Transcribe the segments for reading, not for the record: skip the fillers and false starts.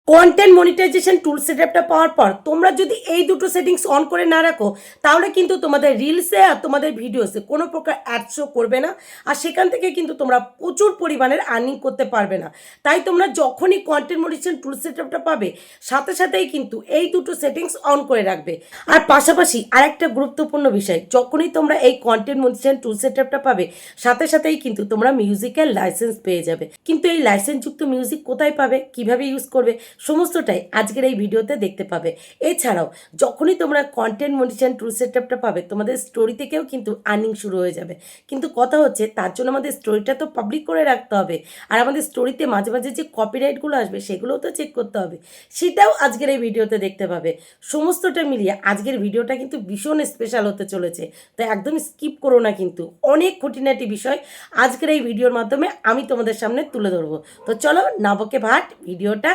Content monetization টুল সেটআপটা পাওয়ার পর তোমরা যদি এই দুটো সেটিংস অন করে না রাখো, তাহলে কিন্তু তোমাদের রিলসে আর তোমাদের ভিডিওসে কোনো প্রকার অ্যাড শো করবে না, আর সেখান থেকে কিন্তু তোমরা প্রচুর পরিমাণের আর্নিং করতে পারবে না। তাই তোমরা যখনই কন্টেন্ট মনিটাইজেশন টুল সেটআপটা পাবে, সাথে সাথেই কিন্তু এই দুটো সেটিংস অন করে রাখবে। আর পাশাপাশি আরেকটা গুরুত্বপূর্ণ বিষয়, যখনই তোমরা এই কন্টেন্ট মনিটাইজেশন টুল সেটআপটা পাবে, সাথে সাথেই কিন্তু তোমরা মিউজিক্যাল লাইসেন্স পেয়ে যাবে। কিন্তু এই লাইসেন্সযুক্ত মিউজিক কোথায় পাবে, কিভাবে ইউজ করবে, সমস্তটাই আজকের এই ভিডিওতে দেখতে পাবে। এছাড়াও যখনই তোমরা কন্টেন্ট মনিটাইজেশন টুল সেটআপটা পাবে, তোমাদের স্টোরি থেকেও কিন্তু আর্নিং শুরু হয়ে যাবে। কিন্তু কথা হচ্ছে, তার জন্য আমাদের স্টোরিটা তো পাবলিক করে রাখতে হবে, আর আমাদের স্টোরিতে মাঝে মাঝে যে কপিরাইটগুলো আসবে সেগুলোও তো চেক করতে হবে, সেটাও আজকের এই ভিডিওতে দেখতে পাবে। সমস্তটা মিলিয়ে আজকের ভিডিওটা কিন্তু ভীষণ স্পেশাল হতে চলেছে, তো একদম স্কিপ করো না। কিন্তু অনেক খুঁটিনাটি বিষয় আজকের এই ভিডিওর মাধ্যমে আমি তোমাদের সামনে তুলে ধরবো। তো চলো না বকে ভাট, ভিডিওটা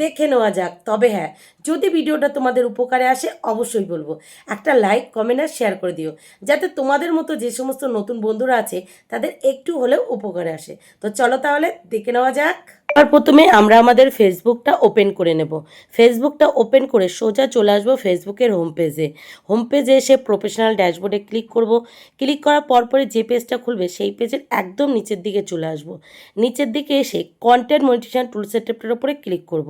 দেখে নেওয়া যাক। তবে হ্যাঁ, যদি ভিডিওটা তোমাদের উপকারে আসে অবশ্যই বলবো একটা লাইক, কমেন্ট আর শেয়ার করে দিও, যাতে তোমাদের মতো যে সমস্ত নতুন বন্ধুরা আছে তাদের একটু হলেও উপকারে আসে। তো চলো তাহলে দেখে নেওয়া যাক। আর প্রথমে আমরা আমাদের ফেসবুকটা ওপেন করে নেব। ফেসবুকটা ওপেন করে সোজা চলে আসবো ফেসবুকের হোম পেজে। হোম পেজে এসে প্রফেশনাল ড্যাশবোর্ডে ক্লিক করব। ক্লিক করার পরপরই যে পেজটা খুলবে সেই পেজের একদম নিচের দিকে চলে আসব। নিচের দিকে এসে কন্টেন্ট মনিটাইজেশন টুল সেটআপটার উপরে ক্লিক করব।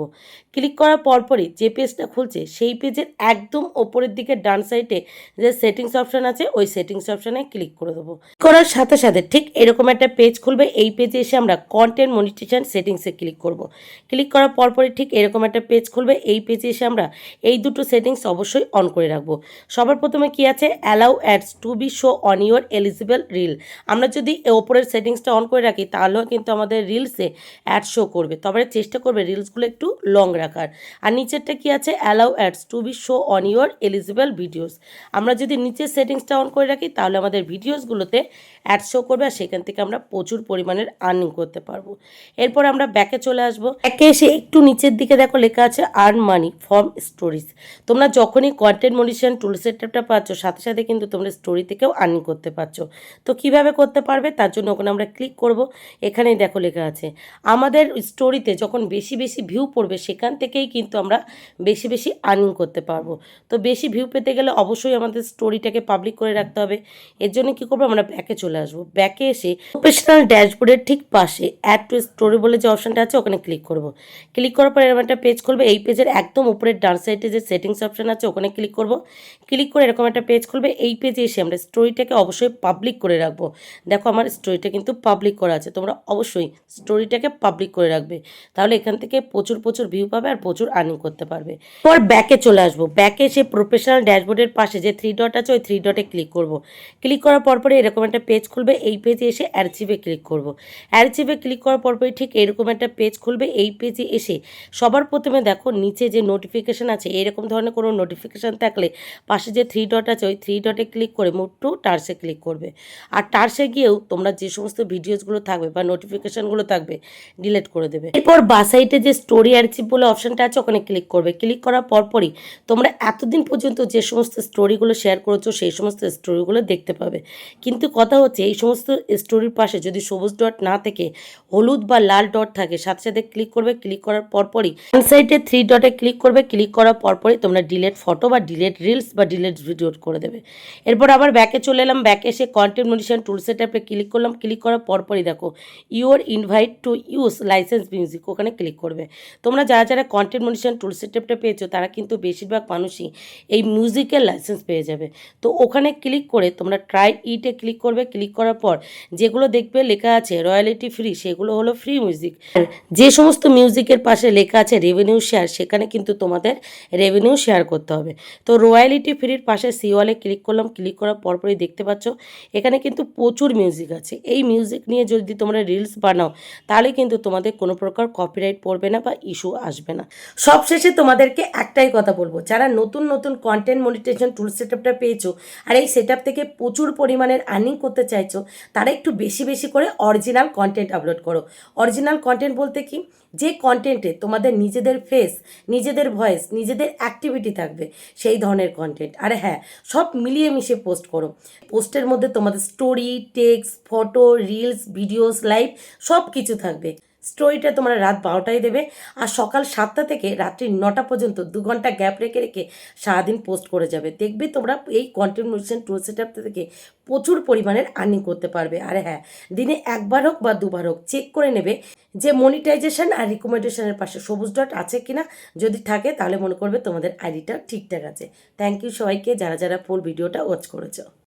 ক্লিক করার পরপরই যে পেজটা খুলছে সেই পেজের একদম ওপরের দিকে ডান সাইডে যে সেটিংস অপশান আছে, ওই সেটিংস অপশানে ক্লিক করে দেবো। করার সাথে সাথে ঠিক এরকম একটা পেজ খুলবে। এই পেজে এসে আমরা কন্টেন্ট মনিটাইজেশন সেটিংসে ক্লিক করব। ক্লিক করার পরপরই ঠিক এরকম একটা পেজ খুলবে। এই পেজে এসে আমরা এই দুটো সেটিংস অবশ্যই অন করে রাখবো। সবার প্রথমে কি আছে, allow ads to be show on your eligible reel. আমরা যদি ওপরের সেটিংসটা অন করে রাখি, তাহলেও কিন্তু আমাদের রিলসে অ্যাড শো করবে। তবে চেষ্টা করবে রিলসগুলো একটু লং রাখার। আর নিচেরটা কি আছে, allow ads to be show on your eligible videos. আমরা যদি নিচের সেটিংসটা অন করে রাখি, তাহলে আমাদের ভিডিওসগুলোতে অ্যাড শো করবে, আর সেখান থেকে আমরা প্রচুর পরিমাণের আর্নিং করতে পারবো। এরপর আমরা ব্যাকে চলে আসবো। ব্যাকে এসে একটু নিচের দিকে দেখো লেখা আছে আর্ন মানি ফ্রম স্টোরিজ। তোমরা যখনই কন্টেন্ট মনিটাইজেশন টুল সেটআপটা পাচ্ছ, সাথে সাথে কিন্তু তোমরা স্টোরি থেকেও আর্নিং করতে পারছো। তো কিভাবে করতে পারবে, তার জন্য ওখানে আমরা ক্লিক করব। এখানেই দেখো লেখা আছে আমাদের স্টোরিতে যখন বেশি বেশি ভিউ পড়বে, সেখান থেকেই কিন্তু আমরা বেশি বেশি আর্নিং করতে পারবো। তো বেশি ভিউ পেতে গেলে অবশ্যই আমাদের স্টোরিটাকে পাবলিক করে রাখতে হবে। এর জন্য কী করবো, আমরা ব্যাকে চলে আসবো। ব্যাকে এসে প্রফেশনাল ড্যাশবোর্ডের ঠিক পাশে অ্যাড টু স্টোরি বলে যে অপশানটা আছে, ওখানে ক্লিক করব। ক্লিক করার পর এরকম একটা পেজ খুলবে। এই পেজের একদম উপরের ডান সাইডে যে সেটিংস অপশান আছে, ওখানে ক্লিক করব। ক্লিক করে এরকম একটা পেজ খুলবে। এই পেজে এসে আমরা স্টোরিটাকে অবশ্যই পাবলিক করে রাখবো। দেখো আমার স্টোরিটা কিন্তু পাবলিক করা আছে, তোমরা অবশ্যই স্টোরিটাকে পাবলিক করে রাখবে, তাহলে এখান থেকে প্রচুর প্রচুর ভিউ পাবে আর প্রচুর আর্নিং করতে পারবে। পর ব্যাকে চলে আসবো। ব্যাকে এসে প্রফেশনাল ড্যাশবোর্ডের পাশে যে থ্রি ডট আছে, ওই থ্রি ডটে ক্লিক করব। ক্লিক করার পরপরই এরকম একটা পেজ খুলবে। এই পেজে এসে অ্যারচিভে ক্লিক করব। অ্যারচিভে ক্লিক করার পরপরই ঠিক এরকম একটা পেজ খুলবে। এই পেজে এসে সবার প্রথমে দেখো নিচে যে নোটিফিকেশান আছে, এরকম ধরনের কোনো নোটিফিকেশান থাকলে পাশে যে থ্রি ডট আছে, ওই থ্রি ডটে ক্লিক করে মুভ টু টার্সে ক্লিক করবে। আর টার্সে গিয়েও তোমরা যে সমস্ত ভিডিওসগুলো থাকবে বা নোটিফিকেশানগুলো থাকবে ডিলিট করে দেবে। এরপর বাসাইটে যে স্টোরি অ্যারচিভ বলে অপশানটা আছে, ওখানে ক্লিক করবে। ক্লিক করার পরপরই তোমরা এতদিন পর্যন্ত যে সমস্ত স্টোরিগুলো শেয়ার করেছো, সেই সমস্ত স্টোরিগুলো দেখতে পাবে। কিন্তু কথা হচ্ছে, এই সমস্ত স্টোরির পাশে যদি সবুজ ডট না থেকে হলুদ বা লাল ডট থাকে, সাথে সাথে ক্লিক করবে। ক্লিক করার পরপরই সাইডে থ্রি ডটে ক্লিক করবে। ক্লিক করার পরপরই তোমরা ডিলেট ফটো বা ডিলেট রিলস বা ডিলেট ভিডিও করে দেবে। এরপর আবার ব্যাকে চলে এলাম। ব্যাকে এসে কন্টেন্ট মনিটাইজেশন টুল সেটআপে ক্লিক করলাম। ক্লিক করার পরপরই দেখো your invite to use licence music, ওখানে ক্লিক করবে। তোমরা যারা যারা কন্টেন্ট মনিটাইজেশন টুল সেটআপটা পেয়েছো, তারা কিন্তু বেশিরভাগ মানুষই এই মিউজিকের লাইসেন্স পেয়ে যাবে। তো ওখানে ক্লিক করে তোমরা ট্রাই ইটে ক্লিক করবে। ক্লিক করার পর যেগুলো দেখবে লেখা আছে রয়্যালিটি ফ্রি, সেগুলো হলো ফ্রি মিউজিক। যে সমস্ত মিউজিকের পাশে লেখা আছে রেভিনিউ শেয়ার, সেখানে কিন্তু তোমাদের রেভিনিউ শেয়ার করতে হবে। তো রয়্যালিটি ফ্রির পাশে সিওয়ালে ক্লিক করলাম। ক্লিক করার পরপরই দেখতে পাচ্ছ এখানে কিন্তু প্রচুর মিউজিক আছে। এই মিউজিক নিয়ে যদি তোমরা রিলস বানাও, তাহলে কিন্তু তোমাদের কোনো প্রকার কপিরাইট পড়বে না বা ইস্যু আসবে না। সবশেষে তোমাদেরকে একটাই কথা বলবো, যারা নতুন নতুন কন্টেন্ট মনিটাইজেশন টুল সেটআপটা পেয়েছো আর এই সেটআপ থেকে প্রচুর পরিমাণের আর্নিং করতে চাইছো, তারা একটু বেশি বেশি করে অরিজিনাল কন্টেন্ট আপলোড করো। অরিজিনাল কন্টেন্ট বলতে কি, যে কন্টেন্টে তোমাদের নিজেদের ফেস, নিজেদের ভয়েস, নিজেদের অ্যাক্টিভিটি থাকবে, সেই ধরনের কন্টেন্ট। আর হ্যাঁ, সব মিলিয়ে মিশে পোস্ট করো। পোস্টের মধ্যে তোমাদের story, text, photo, reels, videos, live সব কিছু থাকবে। স্টোরিটা তোমরা রাত 12টায় দেবে, আর সকাল 7টা থেকে রাত্রি 9টা পর্যন্ত 2 ঘন্টা গ্যাপ রেখে রেখে সারাদিন পোস্ট করে যাবে। দেখবে তোমরা এই কন্টেন্ট মনিটাইজেশন টুল সেটআপ থেকে প্রচুর পরিমাণের আর্নিং করতে পারবে। আর হ্যাঁ, দিনে একবার হোক বা দুবার হোক চেক করে নেবে যে মনিটাইজেশন আর রিকমেন্ডেশনের পাশে সবুজ ডট আছে কিনা। যদি থাকে তাহলে মনে করবে তোমাদের আইডিটা ঠিকঠাক আছে। থ্যাংক ইউ সবাইকে যারা যারা ফুল ভিডিওটা ওয়াচ করেছো।